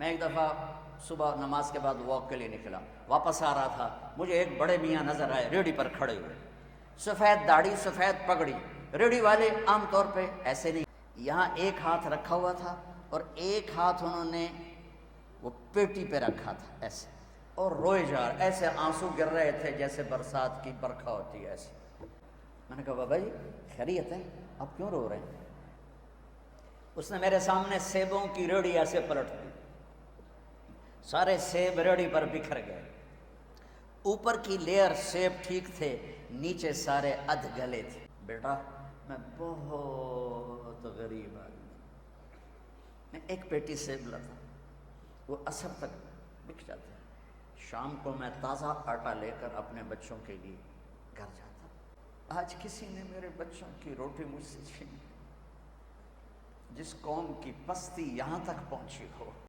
میں ایک دفعہ صبح نماز کے بعد واک کے لیے نکلا، واپس آ رہا تھا، مجھے ایک بڑے میاں نظر آئے ریڑھی پر کھڑے ہوئے، سفید داڑھی سفید پگڑی۔ ریڑھی والے عام طور پہ ایسے نہیں، یہاں ایک ہاتھ رکھا ہوا تھا اور ایک ہاتھ انہوں نے وہ پیٹی پہ رکھا تھا ایسے، اور روئے جا رہے، ایسے آنسو گر رہے تھے جیسے برسات کی برکھا ہوتی ہے ایسے۔ میں نے کہا بابا جی خیریت ہے، آپ کیوں رو رہے ہیں؟ اس نے میرے سامنے سیبوں کی ریڑھی ایسے پلٹ دی، سارے سیب ریڑھی پر بکھر گئے، اوپر کی لیئر سیب ٹھیک تھے، نیچے سارے ادھ گلے تھے۔ بیٹا میں بہت غریب آدمی، میں ایک پیٹی سیب لاتا، وہ عصر تک بک جاتے، شام کو میں تازہ آٹا لے کر اپنے بچوں کے لیے گھر جاتا۔ آج کسی نے میرے بچوں کی روٹی مجھ سے چھین لی۔ جس قوم کی پستی یہاں تک پہنچی ہو،